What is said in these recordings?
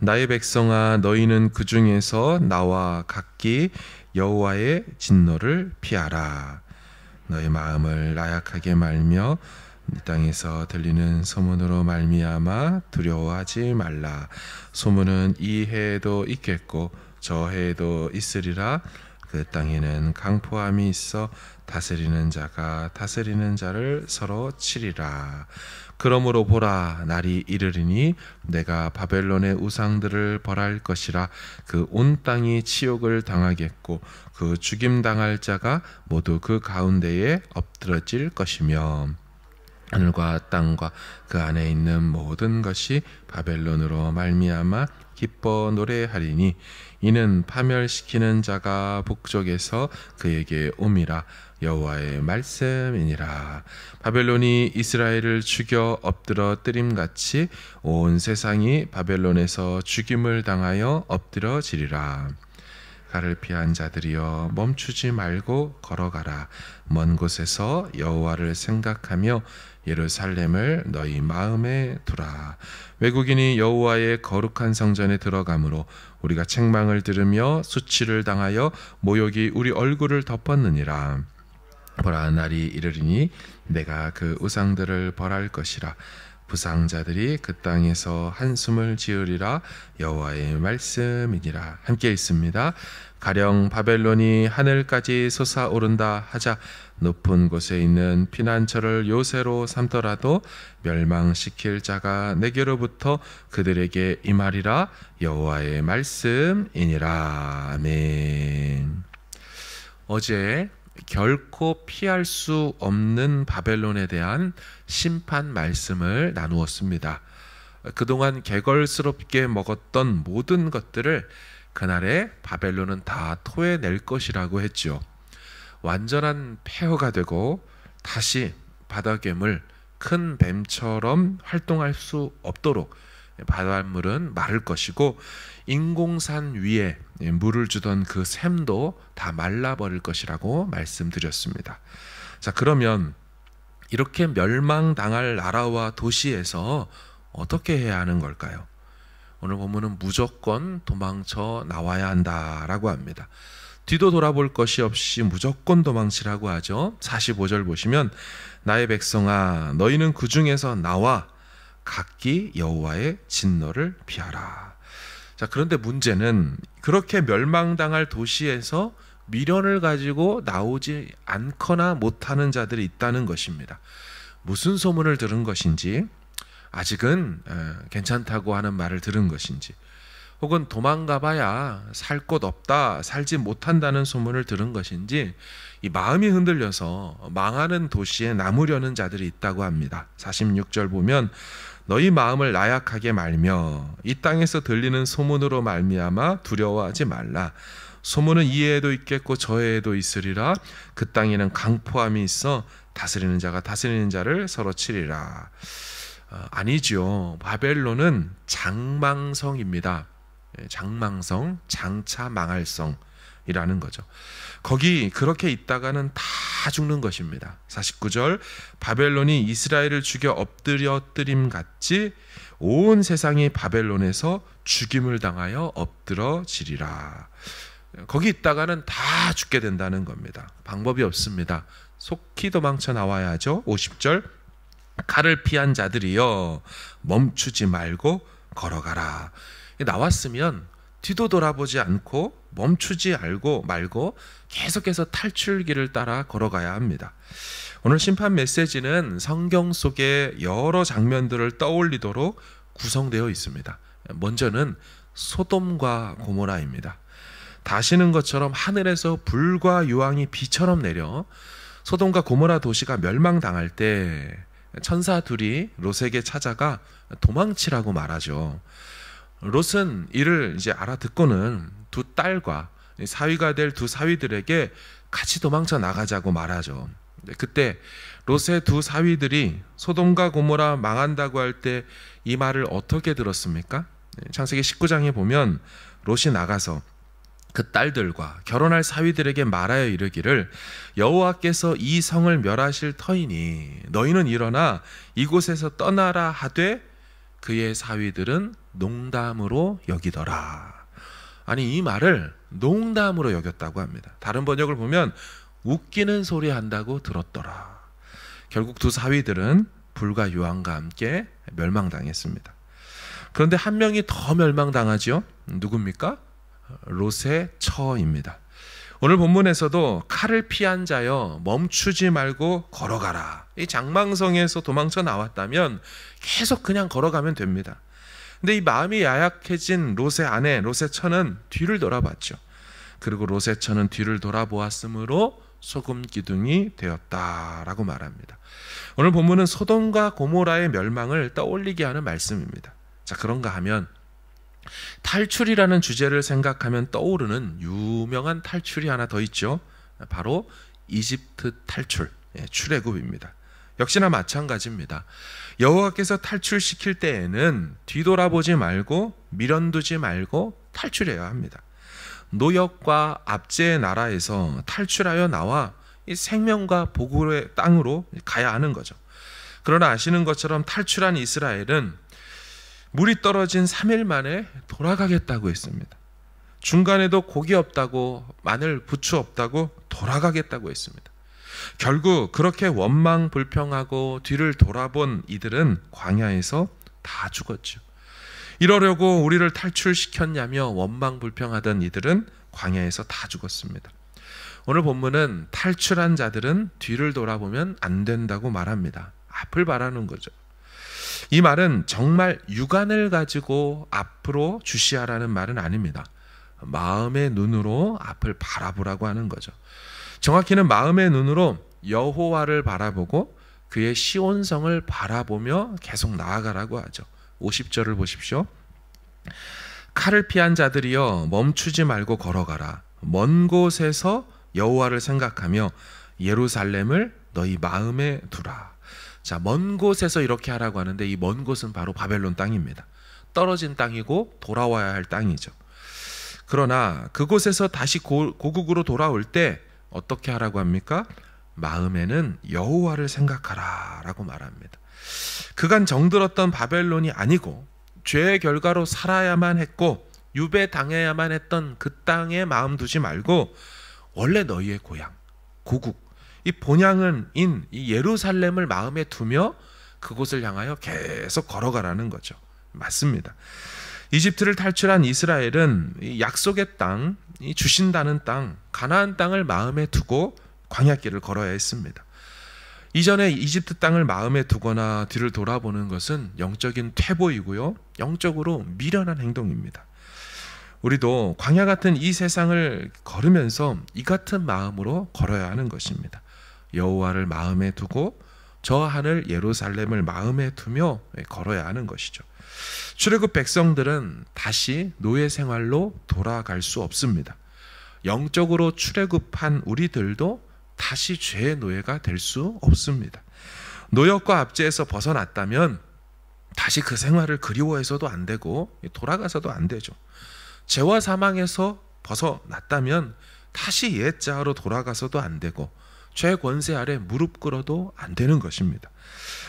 나의 백성아, 너희는 그 중에서 나와 각기 여호와의 진노를 피하라. 너희 마음을 나약하게 말며 이 땅에서 들리는 소문으로 말미암아 두려워하지 말라. 소문은 이 해에도 있겠고 저 해에도 있으리라. 그 땅에는 강포함이 있어 다스리는 자가 다스리는 자를 서로 치리라. 그러므로 보라, 날이 이르리니 내가 바벨론의 우상들을 벌할 것이라. 그 온 땅이 치욕을 당하겠고 그 죽임 당할 자가 모두 그 가운데에 엎드러질 것이며 하늘과 땅과 그 안에 있는 모든 것이 바벨론으로 말미암아 기뻐 노래하리니 이는 파멸시키는 자가 북쪽에서 그에게 옴이라. 여호와의 말씀이니라. 바벨론이 이스라엘을 죽여 엎드러뜨림같이 온 세상이 바벨론에서 죽임을 당하여 엎드러지리라. 가를 피한 자들이여 멈추지 말고 걸어가라. 먼 곳에서 여호와를 생각하며 예루살렘을 너희 마음에 두라. 외국인이 여호와의 거룩한 성전에 들어가므로 우리가 책망을 들으며 수치를 당하여 모욕이 우리 얼굴을 덮었느니라. 보라, 날이 이르리니 내가 그 우상들을 벌할 것이라. 부상자들이 그 땅에서 한숨을 지으리라. 여호와의 말씀이니라. 함께 있습니다. 가령 바벨론이 하늘까지 솟아오른다 하자 높은 곳에 있는 피난처를 요새로 삼더라도 멸망시킬 자가 내게로부터 그들에게 임하리라. 여호와의 말씀이니라. 아멘. 어제 결코 피할 수 없는 바벨론에 대한 심판 말씀을 나누었습니다. 그동안 개걸스럽게 먹었던 모든 것들을 그날에 바벨론은 다 토해낼 것이라고 했죠. 완전한 폐허가 되고 다시 바다괴물 큰 뱀처럼 활동할 수 없도록 바닷물은 마를 것이고 인공산 위에 물을 주던 그 샘도 다 말라버릴 것이라고 말씀드렸습니다. 자, 그러면 이렇게 멸망당할 나라와 도시에서 어떻게 해야 하는 걸까요? 오늘 본문은 무조건 도망쳐 나와야 한다라고 합니다. 뒤도 돌아볼 것이 없이 무조건 도망치라고 하죠. 45절 보시면 나의 백성아, 너희는 그 중에서 나와 각기 여호와의 진노를 피하라. 자, 그런데 문제는 그렇게 멸망당할 도시에서 미련을 가지고 나오지 않거나 못하는 자들이 있다는 것입니다. 무슨 소문을 들은 것인지, 아직은 괜찮다고 하는 말을 들은 것인지, 혹은 도망가봐야 살 곳 없다, 살지 못한다는 소문을 들은 것인지 이 마음이 흔들려서 망하는 도시에 남으려는 자들이 있다고 합니다. 46절 보면 너희 마음을 나약하게 말며 이 땅에서 들리는 소문으로 말미암아 두려워하지 말라. 소문은 이 해에도 있겠고 저 해에도 있으리라. 그 땅에는 강포함이 있어 다스리는 자가 다스리는 자를 서로 치리라. 아니죠. 바벨론은 장망성입니다. 장망성, 장차 망할 성이라는 거죠. 거기 그렇게 있다가는 다 죽는 것입니다. 49절 바벨론이 이스라엘을 죽여 엎드려뜨림 같이 온 세상이 바벨론에서 죽임을 당하여 엎드러지리라. 거기 있다가는 다 죽게 된다는 겁니다. 방법이 없습니다. 속히 도망쳐 나와야죠. 50절 칼을 피한 자들이여 멈추지 말고 걸어가라. 나왔으면 뒤도 돌아보지 않고 멈추지 말고 계속해서 탈출길을 따라 걸어가야 합니다. 오늘 심판 메시지는 성경 속의 여러 장면들을 떠올리도록 구성되어 있습니다. 먼저는 소돔과 고모라입니다. 다시는 것처럼 하늘에서 불과 유황이 비처럼 내려 소돔과 고모라 도시가 멸망당할 때 천사 둘이 롯에게 찾아가 도망치라고 말하죠. 롯은 이를 이제 알아듣고는 두 딸과 사위가 될 두 사위들에게 같이 도망쳐 나가자고 말하죠. 그때 롯의 두 사위들이 소돔과 고모라 망한다고 할 때 이 말을 어떻게 들었습니까? 창세기 19장에 보면 롯이 나가서 그 딸들과 결혼할 사위들에게 말하여 이르기를 여호와께서 이 성을 멸하실 터이니 너희는 일어나 이곳에서 떠나라 하되 그의 사위들은 농담으로 여기더라. 아니, 이 말을 농담으로 여겼다고 합니다. 다른 번역을 보면 웃기는 소리 한다고 들었더라. 결국 두 사위들은 불과 요한과 함께 멸망당했습니다. 그런데 한 명이 더 멸망당하지요. 누굽니까? 롯의 처입니다. 오늘 본문에서도 칼을 피한 자여 멈추지 말고 걸어가라. 이 장망성에서 도망쳐 나왔다면 계속 그냥 걸어가면 됩니다. 근데 이 마음이 야약해진 롯의 아내 롯의 처는 뒤를 돌아봤죠. 그리고 롯의 처는 뒤를 돌아보았으므로 소금 기둥이 되었다라고 말합니다. 오늘 본문은 소돔과 고모라의 멸망을 떠올리게 하는 말씀입니다. 자, 그런가 하면 탈출이라는 주제를 생각하면 떠오르는 유명한 탈출이 하나 더 있죠. 바로 이집트 탈출, 출애굽입니다. 역시나 마찬가지입니다. 여호와께서 탈출시킬 때에는 뒤돌아보지 말고 미련두지 말고 탈출해야 합니다. 노역과 압제의 나라에서 탈출하여 나와 이 생명과 복의 땅으로 가야 하는 거죠. 그러나 아시는 것처럼 탈출한 이스라엘은 물이 떨어진 3일 만에 돌아가겠다고 했습니다. 중간에도 고기 없다고, 마늘, 부추 없다고 돌아가겠다고 했습니다. 결국 그렇게 원망 불평하고 뒤를 돌아본 이들은 광야에서 다 죽었죠. 이러려고 우리를 탈출시켰냐며 원망 불평하던 이들은 광야에서 다 죽었습니다. 오늘 본문은 탈출한 자들은 뒤를 돌아보면 안 된다고 말합니다. 앞을 바라는 거죠. 이 말은 정말 육안을 가지고 앞으로 주시하라는 말은 아닙니다. 마음의 눈으로 앞을 바라보라고 하는 거죠. 정확히는 마음의 눈으로 여호와를 바라보고 그의 시온성을 바라보며 계속 나아가라고 하죠. 50절을 보십시오. 칼을 피한 자들이여 멈추지 말고 걸어가라. 먼 곳에서 여호와를 생각하며 예루살렘을 너희 마음에 두라. 자, 먼 곳에서 이렇게 하라고 하는데 이 먼 곳은 바로 바벨론 땅입니다. 떨어진 땅이고 돌아와야 할 땅이죠. 그러나 그곳에서 다시 고국으로 돌아올 때 어떻게 하라고 합니까? 마음에는 여호와를 생각하라 라고 말합니다. 그간 정들었던 바벨론이 아니고 죄의 결과로 살아야만 했고 유배당해야만 했던 그 땅에 마음 두지 말고 원래 너희의 고향, 고국, 이 본향은 이 예루살렘을 마음에 두며 그곳을 향하여 계속 걸어가라는 거죠. 맞습니다. 이집트를 탈출한 이스라엘은 이 약속의 땅, 이 주신다는 땅, 가나안 땅을 마음에 두고 광야길을 걸어야 했습니다. 이전에 이집트 땅을 마음에 두거나 뒤를 돌아보는 것은 영적인 퇴보이고요, 영적으로 미련한 행동입니다. 우리도 광야 같은 이 세상을 걸으면서 이 같은 마음으로 걸어야 하는 것입니다. 여호와를 마음에 두고 저 하늘 예루살렘을 마음에 두며 걸어야 하는 것이죠. 출애굽 백성들은 다시 노예 생활로 돌아갈 수 없습니다. 영적으로 출애굽한 우리들도 다시 죄의 노예가 될 수 없습니다. 노역과 압제에서 벗어났다면 다시 그 생활을 그리워해서도 안 되고 돌아가서도 안 되죠. 죄와 사망에서 벗어났다면 다시 옛자로 돌아가서도 안 되고 죄 권세 아래 무릎 꿇어도 안 되는 것입니다.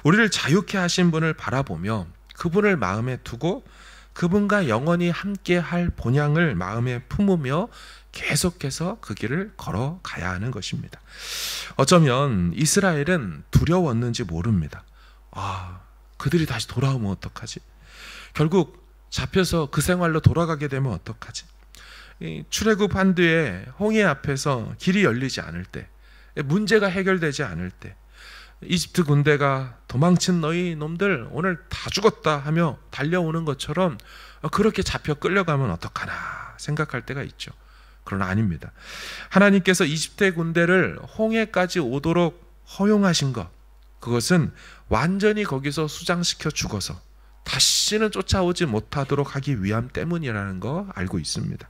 우리를 자유케 하신 분을 바라보며 그분을 마음에 두고 그분과 영원히 함께 할 본향을 마음에 품으며 계속해서 그 길을 걸어가야 하는 것입니다. 어쩌면 이스라엘은 두려웠는지 모릅니다. 그들이 다시 돌아오면 어떡하지? 결국 잡혀서 그 생활로 돌아가게 되면 어떡하지? 출애굽한 뒤에 홍해 앞에서 길이 열리지 않을 때, 문제가 해결되지 않을 때, 이집트 군대가 도망친 너희 놈들 오늘 다 죽었다 하며 달려오는 것처럼 그렇게 잡혀 끌려가면 어떡하나 생각할 때가 있죠. 그러나 아닙니다. 하나님께서 이집트의 군대를 홍해까지 오도록 허용하신 것, 그것은 완전히 거기서 수장시켜 죽어서 다시는 쫓아오지 못하도록 하기 위함 때문이라는 거 알고 있습니다.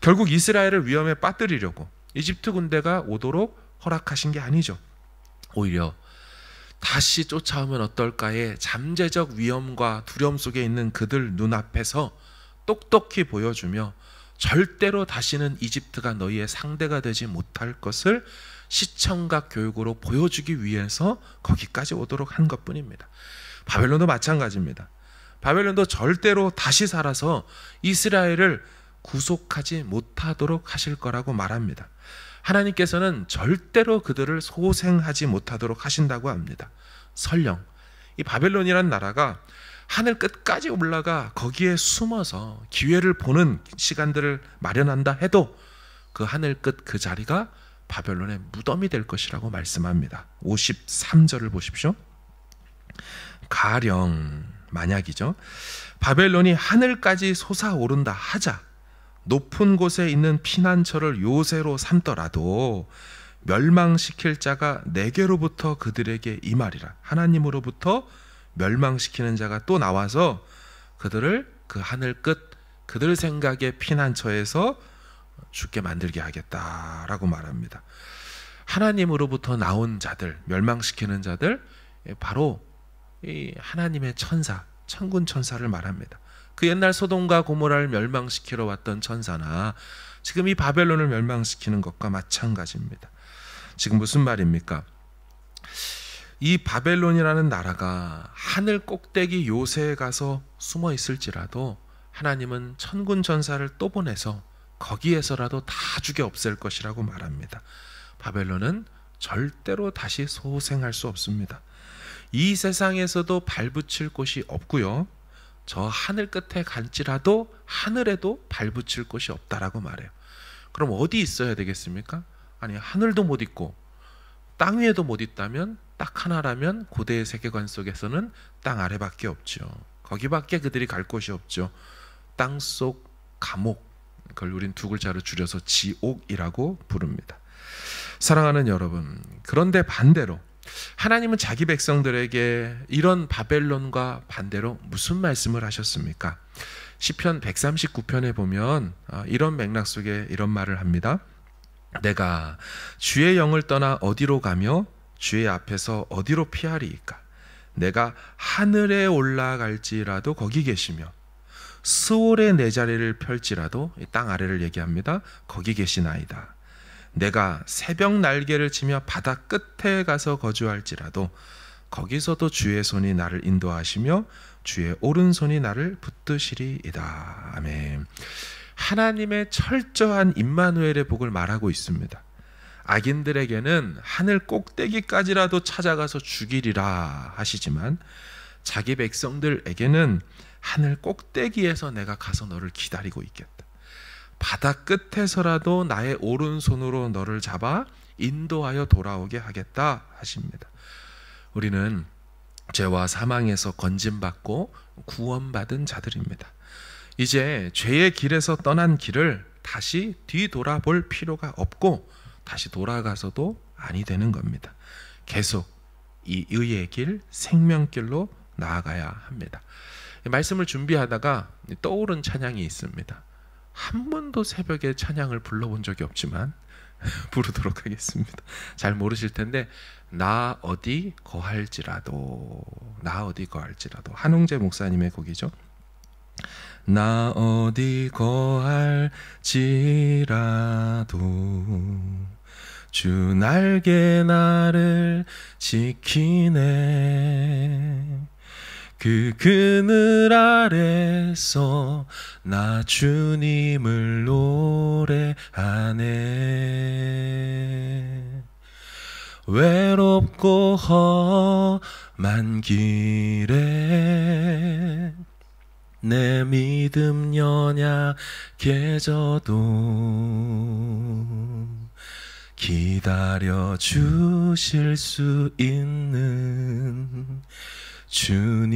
결국 이스라엘을 위험에 빠뜨리려고 이집트 군대가 오도록 허락하신 게 아니죠. 오히려 다시 쫓아오면 어떨까의 잠재적 위험과 두려움 속에 있는 그들 눈앞에서 똑똑히 보여주며 절대로 다시는 이집트가 너희의 상대가 되지 못할 것을 시청각 교육으로 보여주기 위해서 거기까지 오도록 한 것뿐입니다. 바벨론도 마찬가지입니다. 바벨론도 절대로 다시 살아서 이스라엘을 구속하지 못하도록 하실 거라고 말합니다. 하나님께서는 절대로 그들을 소생하지 못하도록 하신다고 합니다. 설령 이 바벨론이라는 나라가 하늘 끝까지 올라가 거기에 숨어서 기회를 보는 시간들을 마련한다 해도 그 하늘 끝 그 자리가 바벨론의 무덤이 될 것이라고 말씀합니다. 53절을 보십시오. 가령 만약이죠. 바벨론이 하늘까지 솟아오른다 하자 높은 곳에 있는 피난처를 요새로 삼더라도 멸망시킬 자가 내게로부터 그들에게 임하리라. 하나님으로부터 멸망시키는 자가 또 나와서 그들을 그 하늘 끝 그들 생각의 피난처에서 죽게 만들게 하겠다라고 말합니다. 하나님으로부터 나온 자들, 멸망시키는 자들, 바로 이 하나님의 천사, 천군 천사를 말합니다. 그 옛날 소돔과 고모라를 멸망시키러 왔던 천사나 지금 이 바벨론을 멸망시키는 것과 마찬가지입니다. 지금 무슨 말입니까? 이 바벨론이라는 나라가 하늘 꼭대기 요새에 가서 숨어 있을지라도 하나님은 천군 천사를 또 보내서 거기에서라도 다 죽여 없앨 것이라고 말합니다. 바벨론은 절대로 다시 소생할 수 없습니다. 이 세상에서도 발붙일 곳이 없고요. 저 하늘 끝에 갈지라도 하늘에도 발붙일 곳이 없다라고 말해요. 그럼 어디 있어야 되겠습니까? 아니 하늘도 못 있고 땅 위에도 못 있다면 딱 하나라면 고대의 세계관 속에서는 땅 아래밖에 없죠. 거기밖에 그들이 갈 곳이 없죠. 땅속 감옥, 그걸 우린 두 글자로 줄여서 지옥이라고 부릅니다. 사랑하는 여러분, 그런데 반대로 하나님은 자기 백성들에게 이런 바벨론과 반대로 무슨 말씀을 하셨습니까? 시편 139편에 보면 이런 맥락 속에 이런 말을 합니다. 내가 주의 영을 떠나 어디로 가며 주의 앞에서 어디로 피하리이까? 내가 하늘에 올라갈지라도 거기 계시며 스올에 내 자리를 펼지라도 땅 아래를 얘기합니다. 거기 계시나이다. 내가 새벽 날개를 치며 바다 끝에 가서 거주할지라도 거기서도 주의 손이 나를 인도하시며 주의 오른손이 나를 붙드시리이다. 아멘. 하나님의 철저한 임마누엘의 복을 말하고 있습니다. 악인들에게는 하늘 꼭대기까지라도 찾아가서 죽이리라 하시지만 자기 백성들에게는 하늘 꼭대기에서 내가 가서 너를 기다리고 있겠다. 바다 끝에서라도 나의 오른손으로 너를 잡아 인도하여 돌아오게 하겠다 하십니다. 우리는 죄와 사망에서 건짐받고 구원받은 자들입니다. 이제 죄의 길에서 떠난 길을 다시 뒤돌아볼 필요가 없고 다시 돌아가서도 아니 되는 겁니다. 계속 이 의의 길, 생명길로 나아가야 합니다. 말씀을 준비하다가 떠오른 찬양이 있습니다. 한 번도 새벽에 찬양을 불러본 적이 없지만 부르도록 하겠습니다. 잘 모르실 텐데 나 어디 거할지라도, 나 어디 거할지라도, 한웅재 목사님의 곡이죠. 나 어디 거할지라도 주 날개 나를 지키네. 그 그늘 아래서 나 주님을 노래하네. 외롭고 험한 길에 내 믿음 연약해져도 기다려 주실 수 있는 주님,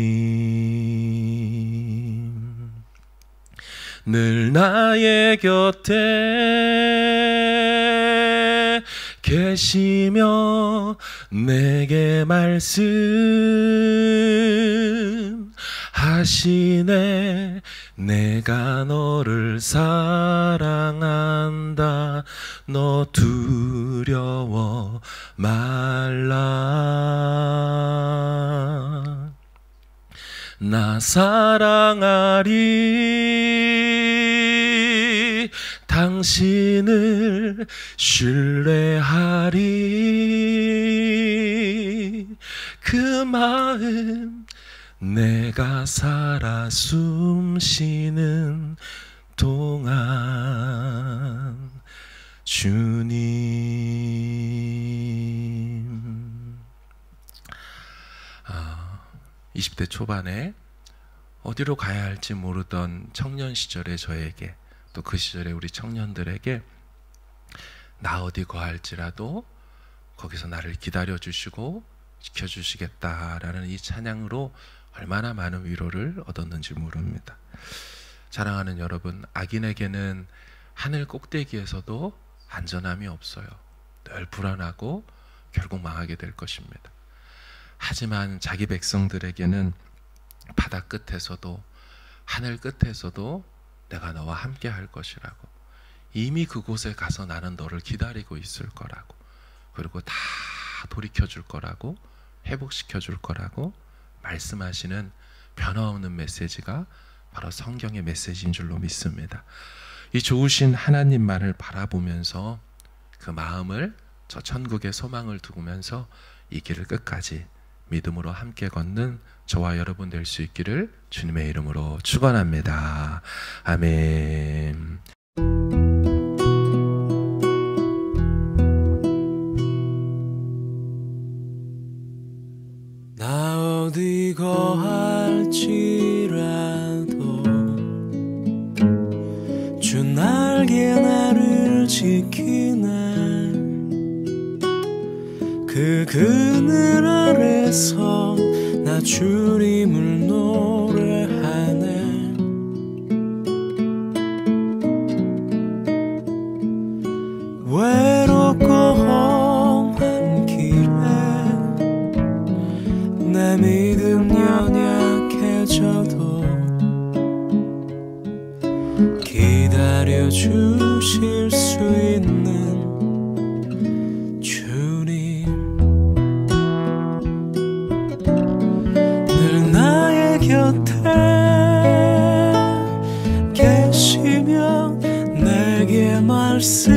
늘 나의 곁에 계시며 내게 말씀하시네. 내가 너를 사랑한다. 너 두려워 말라. 나 사랑하리. 당신을 신뢰하리. 그 마음 내가 살아 숨 쉬는 동안 주님. 20대 초반에 어디로 가야 할지 모르던 청년 시절의 저에게, 또 그 시절의 우리 청년들에게 나 어디 거할지라도 거기서 나를 기다려 주시고 지켜주시겠다라는 이 찬양으로 얼마나 많은 위로를 얻었는지 모릅니다. 사랑하는 여러분, 악인에게는 하늘 꼭대기에서도 안전함이 없어요. 늘 불안하고 결국 망하게 될 것입니다. 하지만 자기 백성들에게는 바다 끝에서도 하늘 끝에서도 내가 너와 함께 할 것이라고, 이미 그곳에 가서 나는 너를 기다리고 있을 거라고, 그리고 다 돌이켜 줄 거라고, 회복시켜 줄 거라고 말씀하시는 변화없는 메시지가 바로 성경의 메시지인 줄로 믿습니다. 이 좋으신 하나님만을 바라보면서 그 마음을 저 천국의 소망을 두면서 이 길을 끝까지 믿음으로 함께 걷는 저와 여러분 될 수 있기를 주님의 이름으로 축원합니다. 아멘. 나 어디 거할지라도 주 날개 나를 지키네. 그 그늘 아래서 나 주님을 노래하네. 외롭고 험한 길에 내 믿음 연약해져도 기다려 주실 수 있는 곁에 계시며 내게 말씀하시네.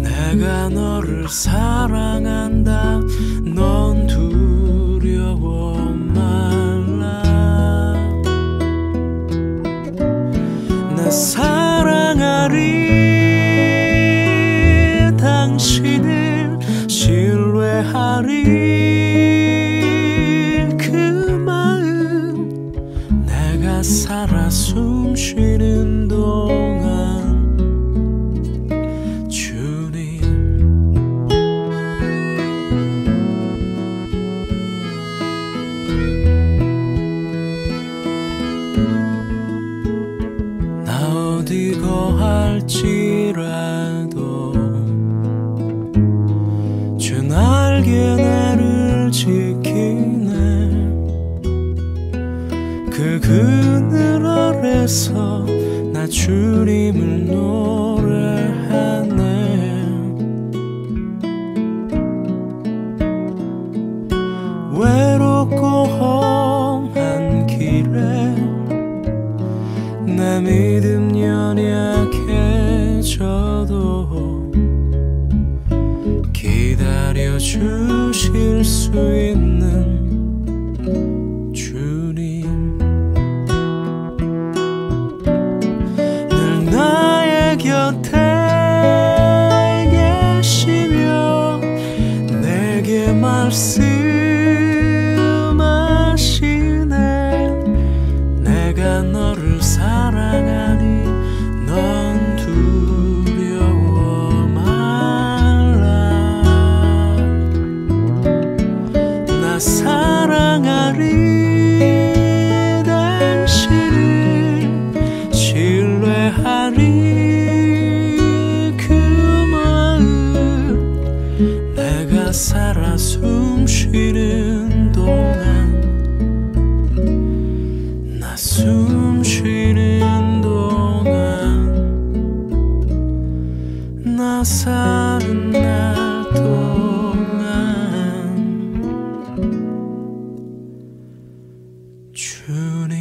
내가 너를 사랑한다. 넌 두려워 말라. 나 사랑하리. 당신을 신뢰하리. 살아 숨 쉬는 동안 주님. 나 어디 거할지라도 주 날개 나를 지키네. 그 그늘 아래서 나 주님을 노래하네. 외롭고 험한 길에 내 믿음 연약해져도 기다려 주실 수 있는 곁에 계시며 내게 말씀하시네. 내가 너를 사랑하니 넌 두려워 말라. 나 사랑하리. 당신을 신뢰하리. 살아 숨 쉬는 동안 나 숨 쉬는 동안 나 사는 날 동안 주님.